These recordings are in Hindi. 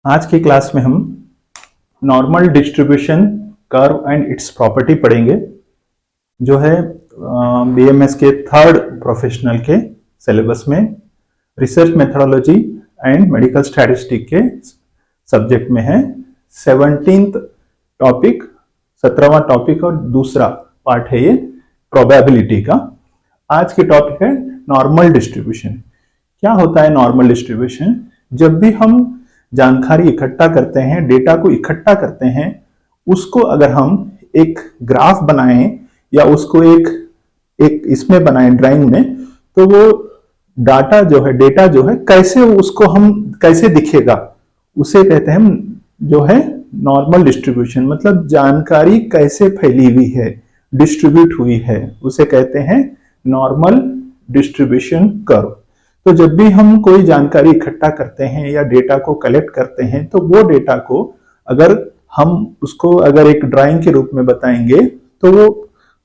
आज की क्लास में हम normal distribution curve and it's property पढ़ेंगे, जो है बीएमएस के थर्ड प्रोफेशनल के सिलेबस में research methodology and medical statistic के सब्जेक्ट में है। 17th टॉपिक, 17वां टॉपिक और दूसरा पार्ट है ये प्रोबेबिलिटी का। आज के टॉपिक है नॉर्मल डिस्ट्रीब्यूशन। क्या होता है नॉर्मल डिस्ट्रीब्यूशन? जब भी हम जानकारी इकट्ठा करते हैं, डेटा को इकट्ठा करते हैं, उसको अगर हम एक ग्राफ बनाएं या उसको एक इसमें बनाएं ड्राइंग में, तो वो डेटा जो है कैसे उसको हम कैसे दिखेगा, उसे कहते हैं हम जो है नॉर्मल डिस्ट्रीब्यूशन। मतलब जानकारी कैसे फैली हुई है, डिस्ट्रीब्यूट हुई है, उसे कहते हैं नॉर्मल डिस्ट्रीब्यूशन कर्व। तो जब भी हम कोई जानकारी इकट्ठा करते हैं या डेटा को कलेक्ट करते हैं, तो वो डेटा को अगर हम उसको अगर एक ड्राइंग के रूप में बताएंगे, तो वो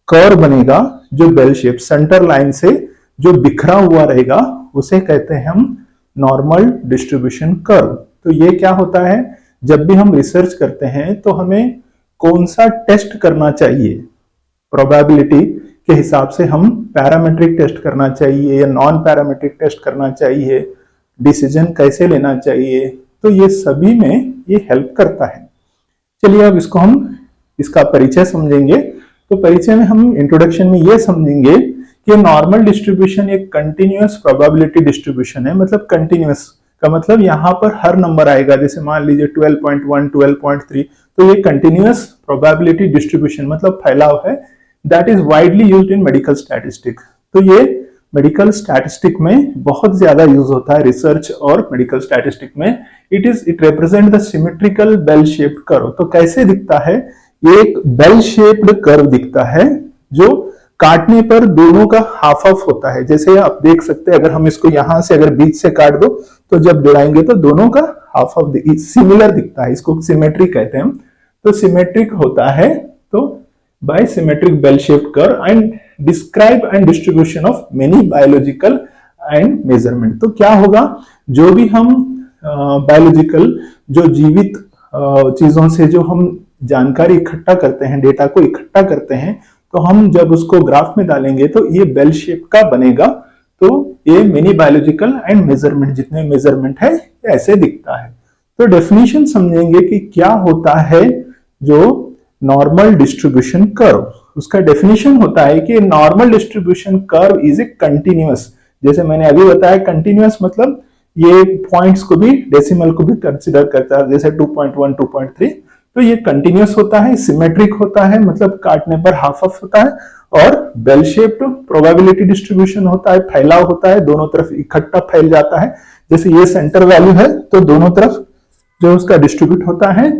कर्व बनेगा जो बेल शेप सेंटर लाइन से जो बिखरा हुआ रहेगा, उसे कहते हैं हम नॉर्मल डिस्ट्रीब्यूशन कर्व। तो ये क्या होता है, जब भी हम रिसर्च करते हैं तो हमें कौन सा टेस्ट करना चाहिए, प्रोबेबिलिटी के हिसाब से हम पैरामेट्रिक टेस्ट करना चाहिए या नॉन पैरामेट्रिक टेस्ट करना चाहिए, डिसीजन कैसे लेना चाहिए, तो ये सभी में ये हेल्प करता है। चलिए अब इसका परिचय समझेंगे। तो परिचय में हम इंट्रोडक्शन में ये समझेंगे कि नॉर्मल डिस्ट्रीब्यूशन एक कंटिन्यूअस प्रोबेबिलिटी डिस्ट्रीब्यूशन है। मतलब कंटिन्यूअस का मतलब यहाँ पर हर नंबर आएगा, जैसे मान लीजिए 12.1, 12.3, तो ये कंटिन्यूअस प्रोबेबिलिटी डिस्ट्रीब्यूशन मतलब फैलाव है। That is widely used in medical statistic. तो ये मेडिकल स्टैटिस्टिक में बहुत ज्यादा यूज होता है, रिसर्च और मेडिकल स्टैटिस्टिक में। It represent the symmetrical bell shaped curve. तो कैसे दिखता है, एक बेल शेप्ड कर्व दिखता है जो काटने पर दोनों का हाफ ऑफ होता है। जैसे आप देख सकते हैं, अगर हम इसको यहां से अगर बीच से काट दो, तो जब जुड़ाएंगे तो दोनों का हाफ ऑफ सिमिलर दिखता है। इसको सिमेट्रिक कहते हैं हम। तो सिमेट्रिक होता है तो by symmetric bell shaped curve and describe and distribution of many biological and measurement। तो क्या होगा, जो भी हम बायोलॉजिकल जो जीवित चीजों से जो हम जानकारी इकट्ठा करते हैं, डेटा को इकट्ठा करते हैं, तो हम जब उसको ग्राफ में डालेंगे तो ये बेल शेप का बनेगा। तो ये मेनी बायोलॉजिकल एंड मेजरमेंट, जितने मेजरमेंट है ऐसे दिखता है। तो डेफिनेशन समझेंगे कि क्या होता है जो नॉर्मल डिस्ट्रीब्यूशन कर्व। उसका डेफिनेशन होता है कि normal distribution curve is a continuous. जैसे मैंने अभी बताया, कंटिन्यूअस मतलब ये पॉइंट्स को भी, डेसिमल को भी कंसीडर करता है, जैसे 2.1, 2.3। तो ये कंटिन्यूअस होता है, सिमेट्रिक होता है, मतलब काटने पर हाफ ऑफ होता है, और बेल शेप्ड प्रोबेबिलिटी डिस्ट्रीब्यूशन होता है, फैलाव होता है, दोनों तरफ इकट्ठा फैल जाता है। जैसे ये सेंटर वैल्यू है, तो दोनों तरफ जो उसका डिस्ट्रीब्यूट होता है,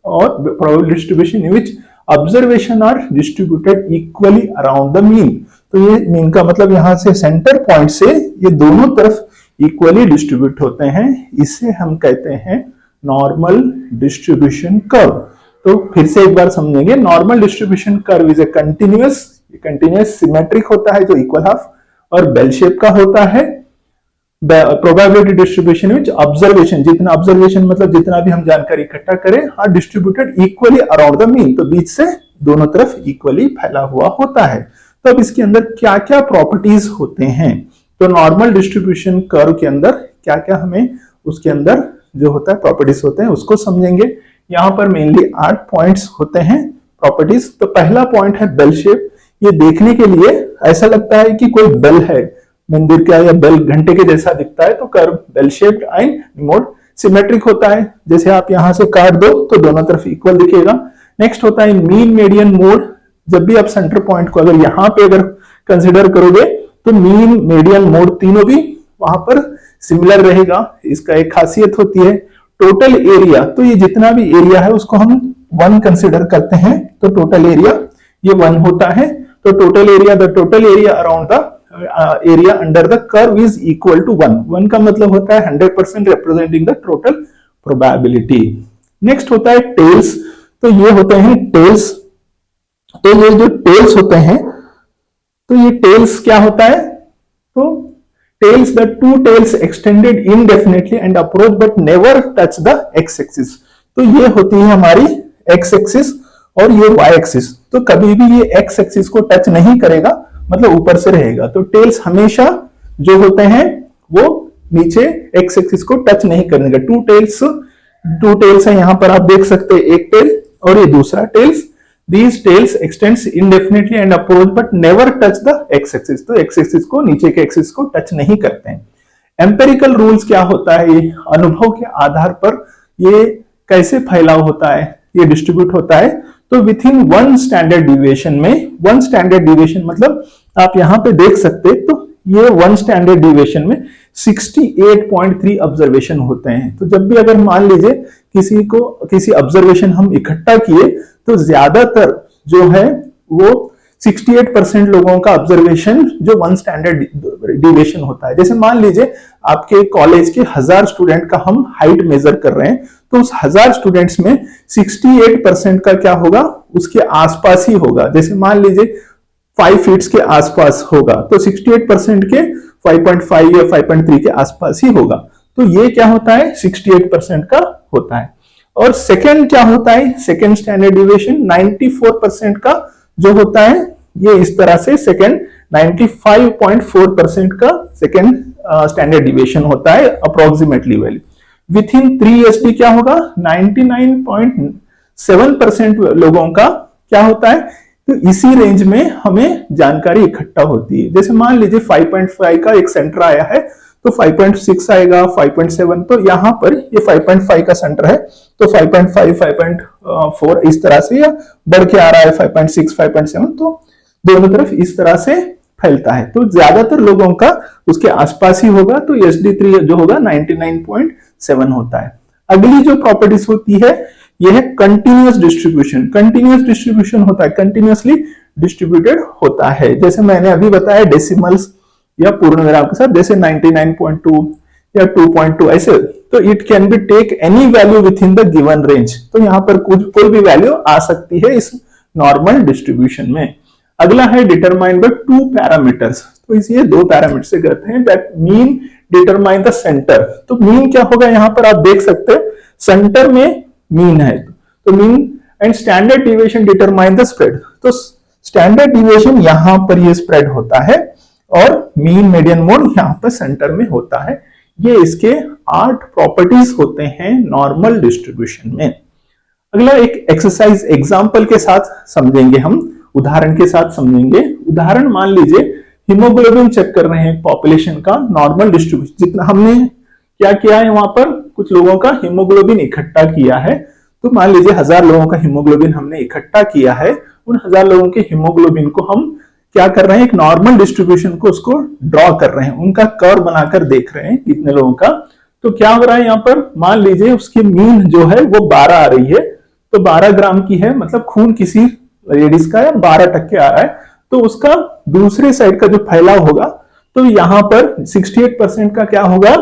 और probability distribution in which observation are distributed equally around the mean। तो ये मीन का मतलब यहां से सेंटर पॉइंट से ये दोनों तरफ इक्वली डिस्ट्रीब्यूट होते हैं, इसे हम कहते हैं नॉर्मल डिस्ट्रीब्यूशन कर्व। तो फिर से एक बार समझेंगे, normal distribution curve is a continuous symmetric होता है जो इक्वल हाफ, और बेल शेप का होता है। प्रोबेबिलिटी डिस्ट्रीब्यूशन विच ऑब्जर्वेशन, जितना ऑब्जर्वेशन मतलब जितना भी हम जानकारी इकट्ठा करें, are distributed equally around the mean. तो बीच से दोनों तरफ इक्वली फैला हुआ होता है। तो अब इसके अंदर क्या क्या प्रॉपर्टीज होते हैं, तो नॉर्मल डिस्ट्रीब्यूशन कर्व के अंदर क्या क्या हमें उसके अंदर जो होता है प्रॉपर्टीज होते हैं, उसको समझेंगे। यहाँ पर मेनली 8 पॉइंट्स होते हैं प्रॉपर्टीज। तो पहला पॉइंट है बेल शेप। ये देखने के लिए ऐसा लगता है कि कोई बेल है, मंदिर का या बेल घंटे के जैसा दिखता है। तो curve bell shaped and mode symmetric होता है। जैसे आप यहां से काट दो तो दोनों तरफ इक्वल दिखेगा। नेक्स्ट होता है मीन मेडियन मोड। जब भी आप सेंटर पॉइंट को अगर यहां पे अगर कंसीडर करोगे, तो मीन मेडियन मोड तीनों भी वहां पर सिमिलर रहेगा। इसका एक खासियत होती है टोटल एरिया। तो ये जितना भी एरिया है उसको हम 1 कंसीडर करते हैं। तो टोटल एरिया ये 1 होता है। तो total area around the area under the curve is equal to 1। 1 का मतलब होता है 100% representing the total probability. Next होता है टेल्स। तो ये होते हैं टेल्स। तो ये जो टेल्स होते हैं, तो ये टेल्स क्या होता है, तो tails the two tails extended indefinitely and approach but never touch the x axis. तो ये होती है हमारी एक्स एक्सिस और ये वाई एक्सिस। तो कभी भी ये एक्स एक्सिस को टच नहीं करेगा, मतलब ऊपर से रहेगा। तो टेल्स हमेशा जो होते हैं वो नीचे एक्स एक्सिस को टच नहीं करेंगे। टू टेल्स है, यहां पर आप देख सकते हैं, एक टेल और ये दूसरा tales. These tails extends indefinitely and approach but never touch the x axis। तो x axis को, नीचे के एक्सिस को टच नहीं करते हैं। एम्पेरिकल रूल्स क्या होता है, ये अनुभव के आधार पर ये कैसे फैलाव होता है, ये डिस्ट्रीब्यूट होता है। तो with in one standard deviation में, वन स्टैंडर्ड डिविएशन मतलब आप यहां पे देख सकते हैं, तो ये वन स्टैंडर्ड डिविएशन में 68.3 ऑब्जर्वेशन होते हैं। तो जब भी अगर मान लीजिए किसी ऑब्जर्वेशन हम इकट्ठा किए, तो ज्यादातर जो है वो 68% लोगों का ऑब्जर्वेशन जो वन स्टैंडर्ड डिविएशन होता है। जैसे मान लीजिए आपके कॉलेज के 1000 स्टूडेंट का हम हाइट मेजर कर रहे हैं, तो उस 1000 स्टूडेंट्स में 68% का क्या होगा, उसके आसपास ही होगा। जैसे मान लीजिए 5 फीट के आसपास होगा, तो 68% के 5.5 या 5.3 के आसपास ही होगा। तो ये क्या होता है, 68% का होता है। और सेकेंड क्या होता है, सेकेंड स्टैंडर्ड डिविएशन 94% का जो होता है, ये इस तरह से सेकेंड 95.4% का सेकेंड स्टैंडर्ड डिविएशन होता है approximately value. With in 3 SD क्या होगा, 99.7% लोगों का क्या होता है। तो इसी रेंज में हमें जानकारी इकट्ठा होती है। जैसे मान लीजिए 5.5 का एक सेंटर आया है, तो 5.6 आएगा, 5.7, तो यहां पर ये 5.5 का सेंटर है, तो 5.5, 5.4 इस तरह से या बढ़ के आ रहा है 5.6, 5.7, तो दोनों तरफ इस तरह से फैलता है। तो ज्यादातर लोगों का उसके आसपास ही होगा। तो SD3 जो होगा 99.7 होता है। अगली जो प्रॉपर्टीज होती है यह है कंटिन्यूअस डिस्ट्रीब्यूशन। कंटिन्यूअस डिस्ट्रीब्यूशन होता है, कंटिन्यूअसली डिस्ट्रीब्यूटेड होता है। जैसे मैंने अभी बताया डेसिमल्स या पूर्ण विराम के साथ, जैसे 99.2 या 2.2 ऐसे, तो it can be take any value within the given range. तो यहां पर कोई भी वैल्यू आ सकती है इस नॉर्मल डिस्ट्रीब्यूशन में। अगला है डिटरमाइन बाय 2 पैरामीटर्स। तो इसे 2 पैरामीटर से कहते हैं, that mean determine the centre. तो मीन क्या होगा, यहां पर आप देख सकते हैं सेंटर में मीन है, तो mean and standard deviation determine the spread. तो स्टैंडर्ड डिविएशन यहां पर ये स्प्रेड होता है और मीन मीडियन मोड यहां पर सेंटर में होता है। ये इसके 8 प्रॉपर्टीज होते हैं नॉर्मल डिस्ट्रीब्यूशन में। अगला एक एक्सरसाइज एग्जांपल के साथ समझेंगे, हम उदाहरण के साथ समझेंगे। उदाहरण मान लीजिए हीमोग्लोबिन चेक कर रहे हैं पॉपुलेशन का नॉर्मल डिस्ट्रीब्यूशन। जितना हमने क्या किया है, वहां पर कुछ लोगों का हीमोग्लोबिन इकट्ठा किया है। तो मान लीजिए 1000 लोगों का हीमोग्लोबिन हमने इकट्ठा किया है। उन 1000 लोगों के हीमोग्लोबिन को हम क्या कर रहे हैं, एक नॉर्मल डिस्ट्रीब्यूशन को उसको ड्रॉ कर रहे हैं, उनका कर्व बनाकर देख रहे हैं कितने लोगों का। तो क्या हो रहा है यहाँ पर, मान लीजिए उसकी मीन जो है वो 12 आ रही है, तो 12 ग्राम की है, मतलब खून किसी लेडीज का 12% आ रहा है। तो उसका दूसरे साइड का जो फैलाव होगा, तो यहां पर 68% का क्या होगा,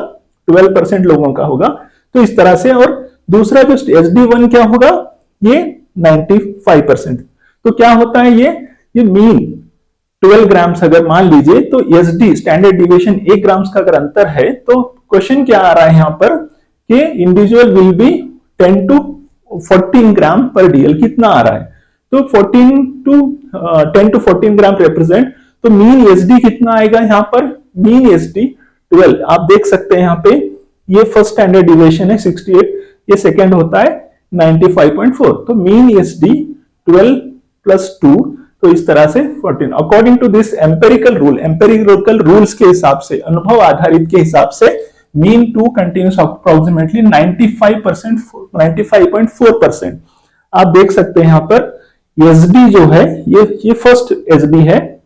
12% लोगों का होगा। तो इस तरह से, और दूसरा जो SD1 क्या होगा, ये 95%। तो क्या होता है, ये मीन 12 ग्राम्स अगर मान लीजिए, तो SD स्टैंडर्ड डिविएशन 1 ग्राम्स का अगर अंतर है, तो क्वेश्चन क्या आ रहा है यहाँ पर कि इंडिविजुअल विल बी 10 to 14 ग्राम पर DL। कितना आ रहा है, तो 10 to 14 ग्राम रिप्रेजेंट। तो मीन SD कितना आएगा यहाँ पर, मीन SD 12। आप देख सकते हैं यहाँ पे ये फर्स्ट स्टैंडर्ड डिविएशन है 68, ये सेकंड होता है 95.4। तो मीन SD 12 + 2, तो इस तरह से 14। According to this empirical rules के हिसाब से, अनुभव आधारित के हिसाब से, मीन 2 कंटिन्यूस अप्रोक्सीमेटली 95.4%। आप देख सकते हैं यहाँ पर SD जो है, ये फर्स्ट SD है,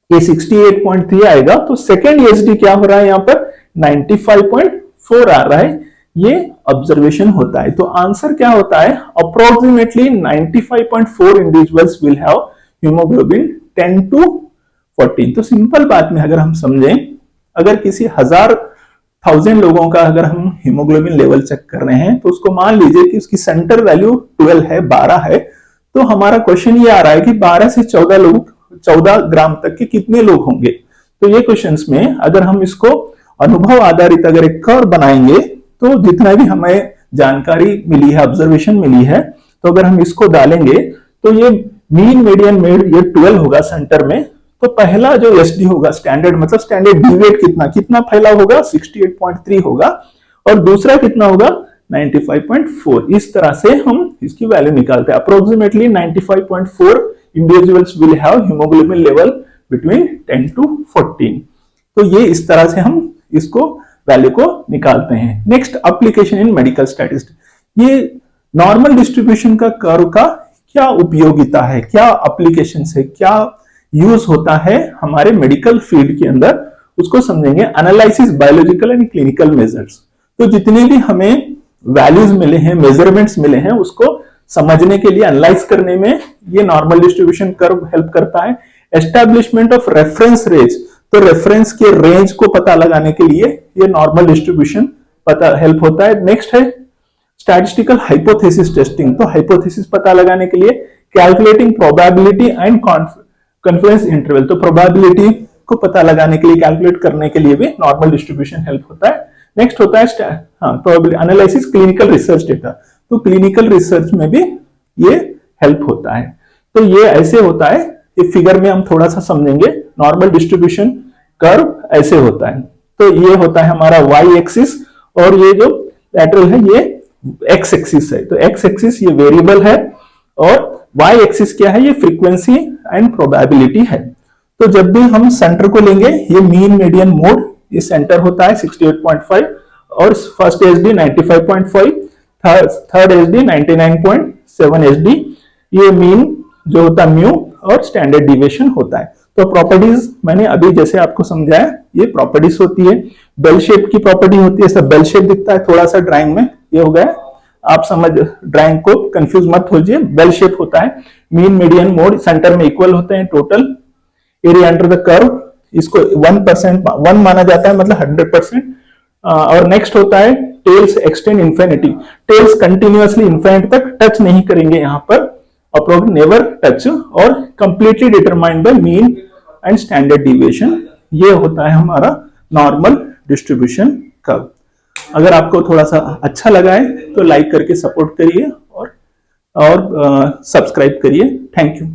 ये 68.3 आएगा। तो सेकेंड SD क्या हो रहा है यहाँ पर, 95.4 आ रहा है। ये ऑब्जर्वेशन होता है। तो आंसर क्या होता है, approximately 95.4 individuals will have haemoglobin 10 to 14। तो सिंपल बात में अगर हम समझें, अगर किसी 1000 लोगों का अगर हम हीमोग्लोबिन लेवल चेक कर रहे हैं, तो उसको मान लीजिए कि उसकी सेंटर वैल्यू 12 है, 12 है। तो हमारा क्वेश्चन ये आ रहा है कि 12 से 14 ग्राम तक के कितने लोग होंगे। तो ये क्वेश्चंस में अगर हम इसको अनुभव आधारित अगर एक कर्व बनाएंगे तो जितना भी हमें जानकारी मिली है, ऑब्जर्वेशन मिली है, तो अगर हम इसको डालेंगे तो ये मीन मीडियन मेड ये 12 होगा सेंटर में। तो पहला जो एसडी होगा स्टैंडर्ड मतलब स्टैंडर्ड डिविएट कितना फैला होगा 68.3 होगा, और दूसरा कितना होगा 95.4। इस तरह से हम इसकी वैल्यू निकालते हैं। Approximately 95.4 individuals will have haemoglobin level between 10 to 14। तो ये इस तरह से हम इसको वैल्यू को निकालते हैं। Next application in medical statistics. ये नॉर्मल डिस्ट्रीब्यूशन का कर्व का क्या उपयोगिता है, क्या एप्लीकेशन है, क्या यूज होता है हमारे मेडिकल फील्ड के अंदर, उसको समझेंगे। Analysis biological and clinical measures. तो जितने भी हमें वैल्यूज मिले हैं, मेजरमेंट्स मिले हैं, उसको समझने के लिए, एनालाइज करने में ये नॉर्मल डिस्ट्रीब्यूशन कर्व हेल्प करता है। एस्टैब्लिशमेंट ऑफ रेफरेंस रेंज, तो रेफरेंस के रेंज को पता लगाने के लिए ये नॉर्मल डिस्ट्रीब्यूशन पता हेल्प होता है। नेक्स्ट है स्टैटिस्टिकल हाइपोथेसिस टेस्टिंग। तो हाइपोथेसिस पता लगाने के लिए calculating probability and Confluence interval. तो प्रोबेबिलिटी को पता लगाने के लिए, कैलकुलेट करने के लिए भी नॉर्मल डिस्ट्रीब्यूशन हेल्प होता है। नेक्स्ट होता है probability analysis clinical research data. तो क्लिनिकल रिसर्च में भी ये हेल्प होता है। तो ये ऐसे होता है, ये फिगर में हम थोड़ा सा समझेंगे। नॉर्मल डिस्ट्रीब्यूशन कर्व ऐसे होता है। तो ये होता है हमारा वाई एक्सिस, और ये जो लैटरल है ये एक्स एक्सिस है। तो एक्स एक्सिस ये वेरिएबल है, और वाई एक्सिस क्या है, ये फ्रीक्वेंसी एंड प्रोबेबिलिटी है। तो जब भी हम सेंटर को लेंगे, ये मीन मीडियन मोड, ये सेंटर होता है 68.5, और first SD 95.5, third SD 99.7 SD. ये मीन जो होता है म्यू, और स्टैंडर्ड डिविएशन होता है। तो प्रॉपर्टीज मैंने अभी जैसे आपको समझाया, ये प्रॉपर्टीज होती है। बेल शेप की प्रॉपर्टी होती है, ऐसा बेल शेप दिखता है थोड़ा सा ड्राइंग में, ये हो गया। आप समझ, ड्राइंग को कंफ्यूज मत होइए, बेल शेप होता है। मीन मीडियन मोड सेंटर में इक्वल होते हैं। Total area under the curve, इसको 1% 1 माना जाता है, मतलब 100%। और नेक्स्ट होता है tails extend infinity. Tails continuously infinity तक टच नहीं करेंगे यहाँ पर, अप्रोक्स नेवर टच, और completely determined by mean and standard deviation. ये होता है हमारा नॉर्मल डिस्ट्रीब्यूशन कर्व। अगर आपको थोड़ा सा अच्छा लगा है तो लाइक करके सपोर्ट करिए, और सब्सक्राइब करिए। Thank you.